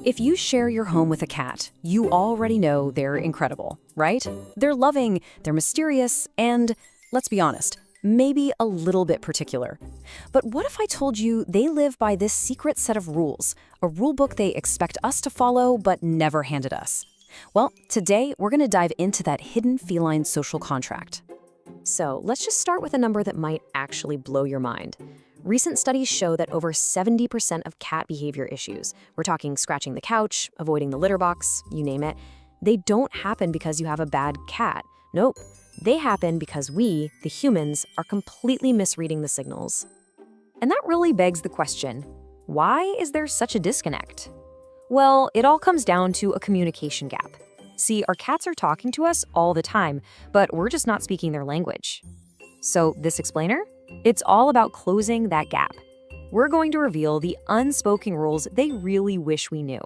If you share your home with a cat, you already know they're incredible, right? They're loving, they're mysterious, and, let's be honest, maybe a little bit particular. But what if I told you they live by this secret set of rules, a rule book they expect us to follow but never handed us? Well, today we're going to dive into that hidden feline social contract. So let's just start with a number that might actually blow your mind. Recent studies show that over 70% of cat behavior issues, we're talking scratching the couch, avoiding the litter box, you name it, they don't happen because you have a bad cat. Nope, they happen because we, the humans, are completely misreading the signals. And that really begs the question, why is there such a disconnect? Well, it all comes down to a communication gap. See, our cats are talking to us all the time, but we're just not speaking their language. So this explainer? It's all about closing that gap. We're going to reveal the unspoken rules they really wish we knew.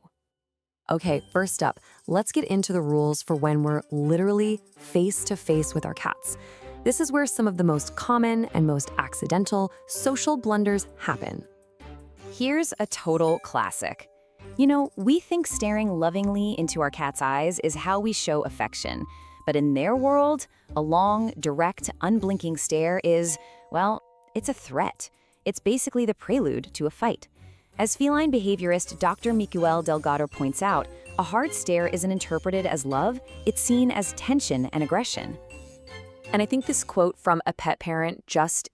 Okay, first up, let's get into the rules for when we're literally face-to-face with our cats. This is where some of the most common and most accidental social blunders happen. Here's a total classic. You know, we think staring lovingly into our cat's eyes is how we show affection. But in their world, a long, direct, unblinking stare is, well, it's a threat. It's basically the prelude to a fight. As feline behaviorist Dr. Miguel Delgado points out, a hard stare isn't interpreted as love, it's seen as tension and aggression. And I think this quote from a pet parent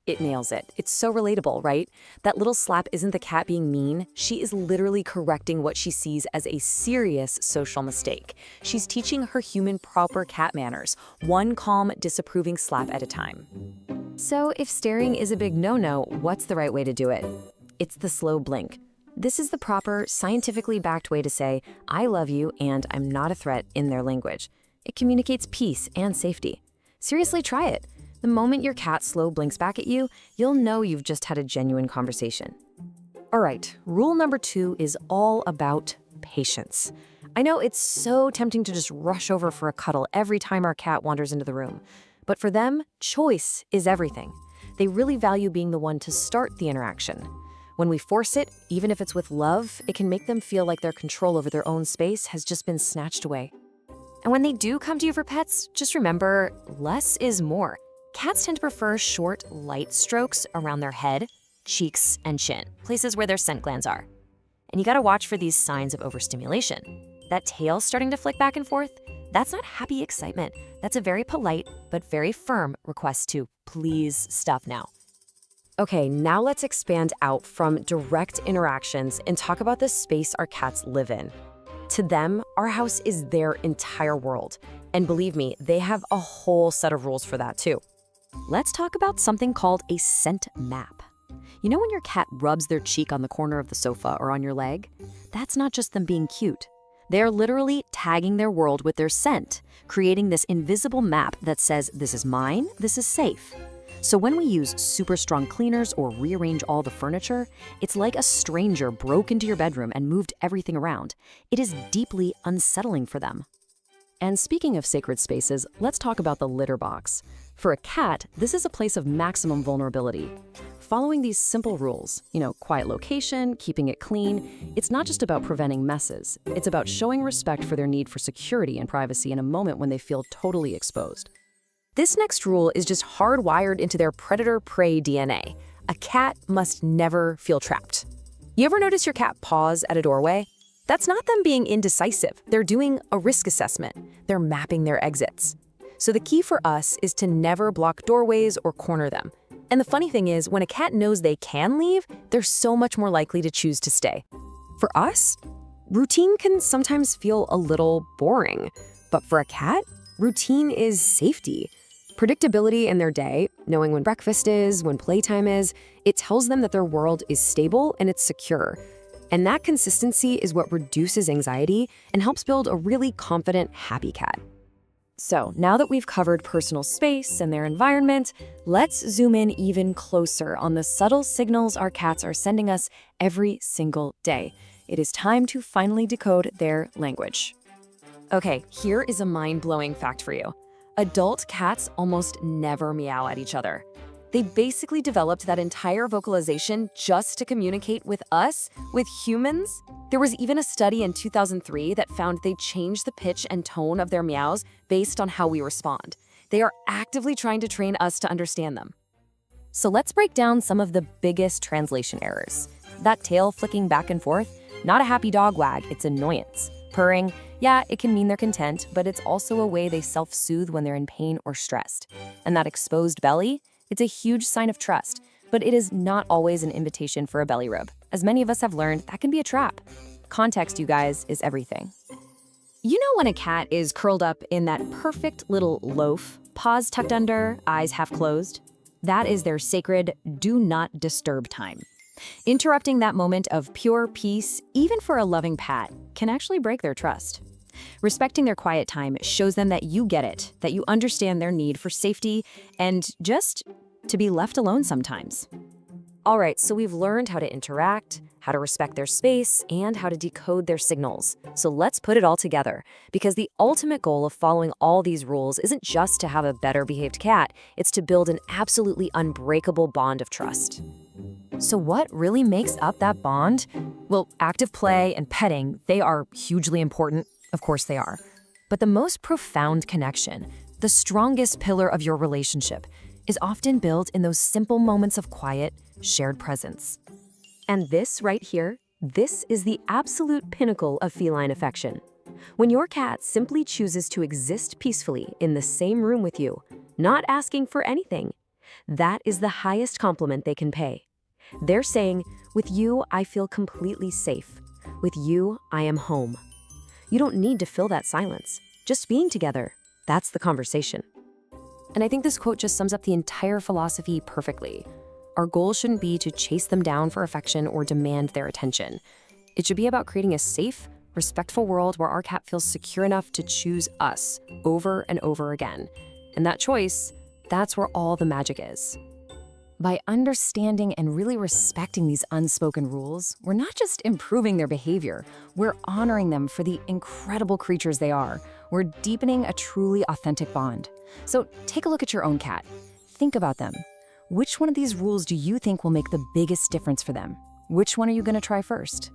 it nails it. It's so relatable, right? That little slap isn't the cat being mean. She is literally correcting what she sees as a serious social mistake. She's teaching her human proper cat manners, one calm, disapproving slap at a time. So if staring is a big no-no, what's the right way to do it? It's the slow blink. This is the proper, scientifically backed way to say, I love you and I'm not a threat in their language. It communicates peace and safety. Seriously, try it. The moment your cat slow blinks back at you, you'll know you've just had a genuine conversation. All right, rule number 2 is all about patience. I know it's so tempting to just rush over for a cuddle every time our cat wanders into the room. But for them, choice is everything. They really value being the one to start the interaction. When we force it, even if it's with love, it can make them feel like their control over their own space has just been snatched away. And when they do come to you for pets, just remember, less is more. Cats tend to prefer short, light strokes around their head, cheeks, and chin, places where their scent glands are. And you gotta watch for these signs of overstimulation. That tail starting to flick back and forth, that's not happy excitement. That's a very polite, but very firm request to please stop now. Okay, now let's expand out from direct interactions and talk about the space our cats live in. To them, our house is their entire world. And believe me, they have a whole set of rules for that too. Let's talk about something called a scent map. You know when your cat rubs their cheek on the corner of the sofa or on your leg? That's not just them being cute. They're literally tagging their world with their scent, creating this invisible map that says, this is mine, this is safe. So when we use super strong cleaners or rearrange all the furniture, it's like a stranger broke into your bedroom and moved everything around. It is deeply unsettling for them. And speaking of sacred spaces, let's talk about the litter box. For a cat, this is a place of maximum vulnerability. Following these simple rules, quiet location, keeping it clean, it's not just about preventing messes. It's about showing respect for their need for security and privacy in a moment when they feel totally exposed. This next rule is just hardwired into their predator-prey DNA. A cat must never feel trapped. You ever notice your cat pause at a doorway? That's not them being indecisive. They're doing a risk assessment. They're mapping their exits. So the key for us is to never block doorways or corner them. And the funny thing is, when a cat knows they can leave, they're so much more likely to choose to stay. For us, routine can sometimes feel a little boring. But for a cat, routine is safety. Predictability in their day, knowing when breakfast is, when playtime is, it tells them that their world is stable and it's secure. And that consistency is what reduces anxiety and helps build a really confident, happy cat. So now that we've covered personal space and their environment, let's zoom in even closer on the subtle signals our cats are sending us every single day. It is time to finally decode their language. Okay, here is a mind-blowing fact for you. Adult cats almost never meow at each other. They basically developed that entire vocalization just to communicate with us, with humans. There was even a study in 2003 that found they changed the pitch and tone of their meows based on how we respond. They are actively trying to train us to understand them. So let's break down some of the biggest translation errors. That tail flicking back and forth, not a happy dog wag, it's annoyance. Purring, yeah, it can mean they're content, but it's also a way they self-soothe when they're in pain or stressed. And that exposed belly, it's a huge sign of trust, but it is not always an invitation for a belly rub. As many of us have learned, that can be a trap. Context, you guys, is everything. You know when a cat is curled up in that perfect little loaf, paws tucked under, eyes half closed? That is their sacred do not disturb time. Interrupting that moment of pure peace, even for a loving pat, can actually break their trust. Respecting their quiet time shows them that you get it, that you understand their need for safety and just to be left alone sometimes. All right, so we've learned how to interact, how to respect their space, and how to decode their signals. So let's put it all together, because the ultimate goal of following all these rules isn't just to have a better behaved cat, it's to build an absolutely unbreakable bond of trust. So what really makes up that bond? Well, active play and petting, they are hugely important. Of course they are. But the most profound connection, the strongest pillar of your relationship, is often built in those simple moments of quiet, shared presence. And this right here, this is the absolute pinnacle of feline affection. When your cat simply chooses to exist peacefully in the same room with you, not asking for anything, that is the highest compliment they can pay. They're saying, with you, I feel completely safe. With you, I am home. You don't need to fill that silence. Just being together, that's the conversation. And I think this quote just sums up the entire philosophy perfectly. Our goal shouldn't be to chase them down for affection or demand their attention. It should be about creating a safe, respectful world where our cat feels secure enough to choose us over and over again. And that choice, that's where all the magic is. By understanding and really respecting these unspoken rules, we're not just improving their behavior, we're honoring them for the incredible creatures they are. We're deepening a truly authentic bond. So take a look at your own cat. Think about them. Which one of these rules do you think will make the biggest difference for them? Which one are you going to try first?